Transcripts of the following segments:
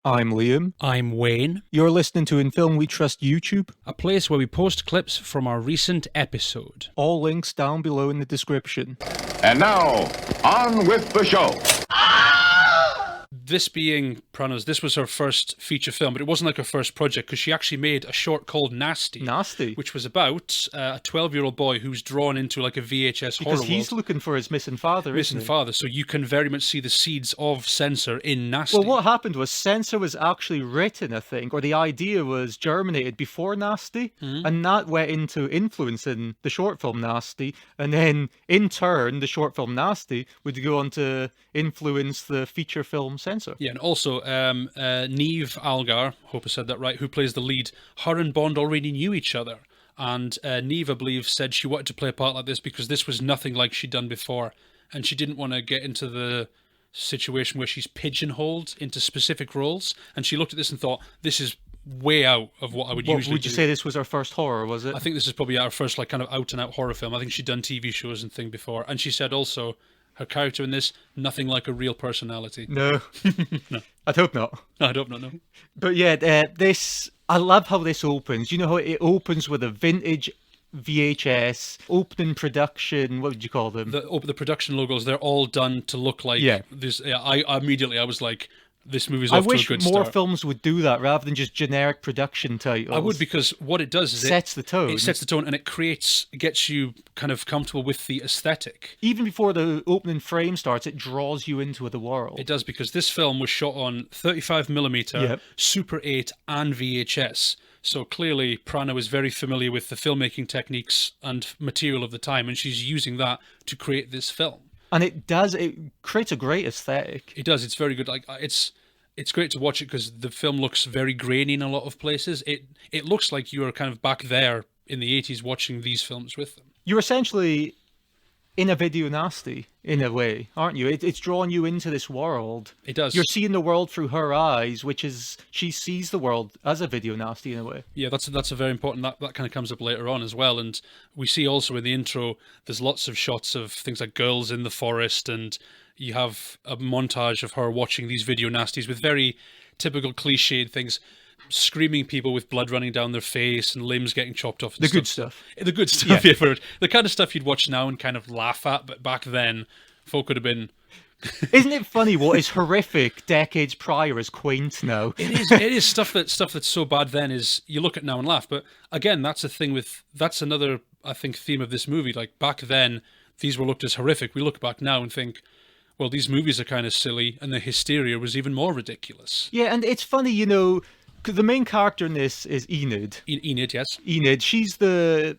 I'm Liam. I'm Wayne, You're listening to In Film We Trust YouTube. a place where we post clips from our recent episode. All links down below in the description. And now, on with the show. This being Prana's, this was her first feature film, but it wasn't like her first project because she actually made a short called Nasty. Nasty. Which was about a 12-year-old boy who's drawn into like a VHS horror Because he's world. looking for his missing father, Missing isn't he? father, so you can very much see the seeds of Censor in Nasty. Well, what happened was Censor was actually written, I think, or the idea was germinated before Nasty, and that went into influencing the short film Nasty, and then in turn, the short film Nasty would go on to influence the feature film Censor. Yeah, and also Neve Algar, hope I said that right, who plays the lead, her and Bond already knew each other. And Neve, I believe, said she wanted to play a part like this because this was nothing like she'd done before. And she didn't want to get into the situation where she's pigeonholed into specific roles. And she looked at this and thought, this is way out of what I would usually do. Would you say this was her first horror, was it? I think this is probably our first like kind of out-and-out horror film. I think she'd done TV shows and thing before. And she said also, her character in this, nothing like a real personality. No. No. I'd hope not. I don't know. But yeah, I love how this opens. You know how it opens with a vintage VHS opening production. What would you call them? The production logos, they're all done to look like this. Yeah, I was like, this movie's off to a good start. I wish more films would do that rather than just generic production titles. I would, because what it does is sets the tone. It sets the tone and it gets you kind of comfortable with the aesthetic. Even before the opening frame starts, it draws you into the world. It does, because this film was shot on 35mm, Super 8 and VHS. So clearly Prana was very familiar with the filmmaking techniques and material of the time, and she's using that to create this film. And it creates a great aesthetic. It does. It's very good. Like it's great to watch it because the film looks very grainy in a lot of places. It looks like you are kind of back there in the 80s watching these films with them. You're essentially in a video nasty in a way, aren't you? It's drawing you into this world. It does. You're seeing the world through her eyes, which is she sees the world as a video nasty in a way. Yeah, that's a very important. That kind of comes up later on as well, and we see also in the intro there's lots of shots of things like girls in the forest, and you have a montage of her watching these video nasties with very typical cliched things. Screaming people with blood running down their face and limbs getting chopped off. The good stuff. The good stuff, yeah. The kind of stuff you'd watch now and kind of laugh at, but back then, folk would have been... Isn't it funny what is horrific decades prior is quaint now? It is stuff that's so bad then is you look at now and laugh. But again, that's another, I think, theme of this movie. Like back then, these were looked as horrific. We look back now and think, well, these movies are kind of silly, and the hysteria was even more ridiculous. Yeah, and it's funny, you know, 'cause the main character in this is Enid. Enid, yes. Enid, she's a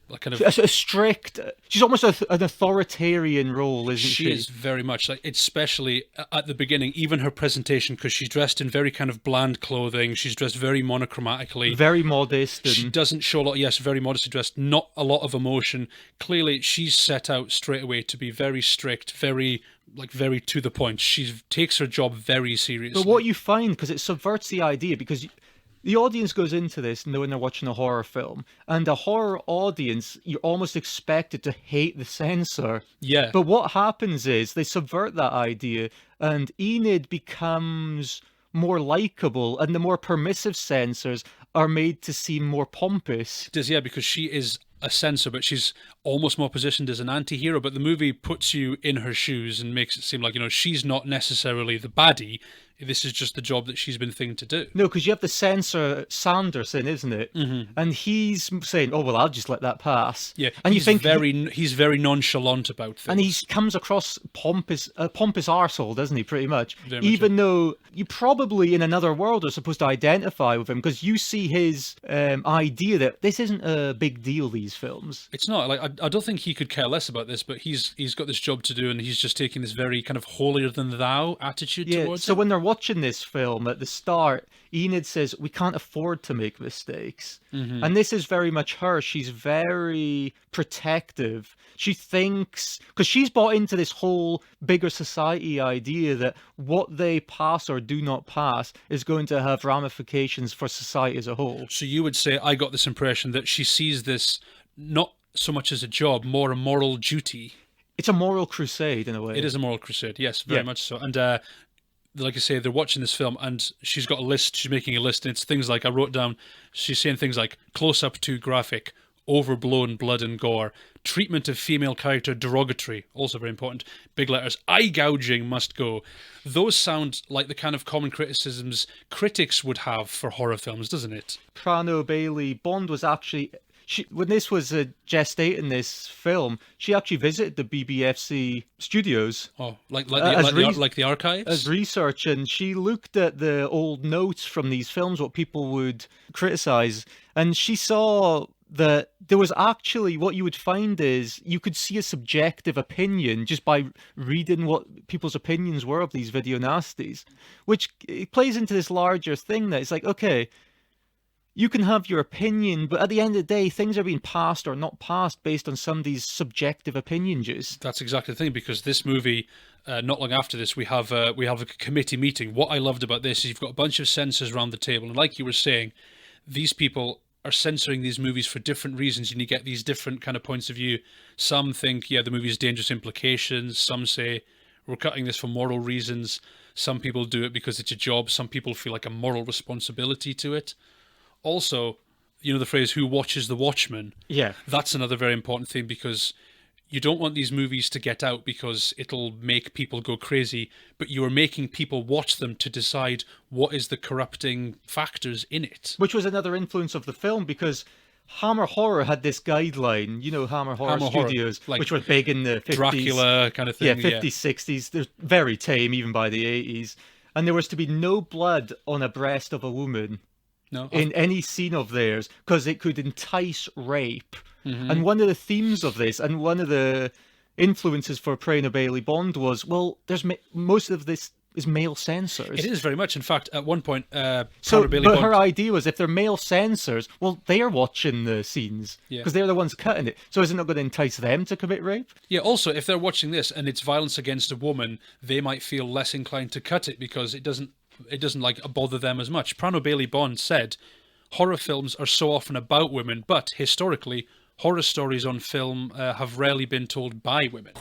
strict, she's almost an authoritarian role, isn't she? She is very much, like, especially at the beginning, even her presentation, because she's dressed in very kind of bland clothing, she's dressed very monochromatically. Very modest. She doesn't show a lot, yes, very modestly dressed, not a lot of emotion. Clearly, she's set out straight away to be very strict, very to the point. She takes her job very seriously. But what you find, because it subverts the idea, because the audience goes into this knowing they're watching a horror film, and a horror audience, you're almost expected to hate the censor. Yeah. But what happens is they subvert that idea, and Enid becomes more likable, and the more permissive censors are made to seem more pompous. It is, yeah, because she is a censor, but she's almost more positioned as an anti-hero, but the movie puts you in her shoes and makes it seem like, you know, she's not necessarily the baddie. This is just the job that she's been thinking to do. No, because you have the censor Sanderson, isn't it? Mm-hmm. And he's saying, "Oh well, I'll just let that pass." Yeah, and he's very nonchalant about things, and he comes across pompous arsehole, doesn't he? Pretty much. Even though you probably in another world are supposed to identify with him, because you see his idea that this isn't a big deal. These films. It's not. Like I don't think he could care less about this, but he's got this job to do, and he's just taking this very kind of holier than thou attitude towards it. So when they're watching this film at the start, Enid says, "We can't afford to make mistakes." Mm-hmm. And this is very much her. She's very protective. She thinks, because she's bought into this whole bigger society idea that what they pass or do not pass is going to have ramifications for society as a whole. So you would say, I got this impression that she sees this not so much as a job, more a moral duty. It's a moral crusade in a way. It is a moral crusade, yes, very much so. And like I say, they're watching this film, and she's got a list. She's making a list, and it's things like, I wrote down, she's saying things like close up too graphic, overblown blood and gore, treatment of female character derogatory, also very important, big letters, eye gouging must go. Those sound like the kind of common criticisms critics would have for horror films, doesn't it? Prano Bailey Bond was actually, when this was gestating this film, she actually visited the BBFC studios. Oh, like the archives? As research, and she looked at the old notes from these films, what people would criticize, and she saw that there was actually, what you would find is you could see a subjective opinion just by reading what people's opinions were of these video nasties, which it plays into this larger thing that it's like, okay, you can have your opinion, but at the end of the day, things are being passed or not passed based on somebody's subjective opinion. Just that's exactly the thing, because this movie, not long after this, we have a committee meeting. What I loved about this is you've got a bunch of censors around the table, and like you were saying, these people are censoring these movies for different reasons, and you get these different kind of points of view. Some think, yeah, the movie has dangerous implications. Some say we're cutting this for moral reasons. Some people do it because it's a job. Some people feel like a moral responsibility to it. Also, you know the phrase, who watches the Watchmen? Yeah. That's another very important thing, because you don't want these movies to get out because it'll make people go crazy, but you are making people watch them to decide what is the corrupting factors in it. Which was another influence of the film, because Hammer Horror had this guideline, you know, Hammer Horror Studios, like which were big in the 50s. Dracula kind of thing. Yeah, 50s, 60s. They're very tame even by the 80s. And there was to be no blood on a breast of a woman. No, in any scene of theirs, because it could entice rape. And one of the themes of this, and one of the influences for Prano Bailey Bond was, well, there's most of this is male censors. It is very much. In fact, at one point, But Bond, her idea was, if they're male censors, well, they're watching the scenes because they're the ones cutting it. So isn't it going to entice them to commit rape? Yeah. Also, if they're watching this and it's violence against a woman, they might feel less inclined to cut it because it doesn't like bother them as much. Prano Bailey Bond said, horror films are so often about women, but historically, horror stories on film have rarely been told by women.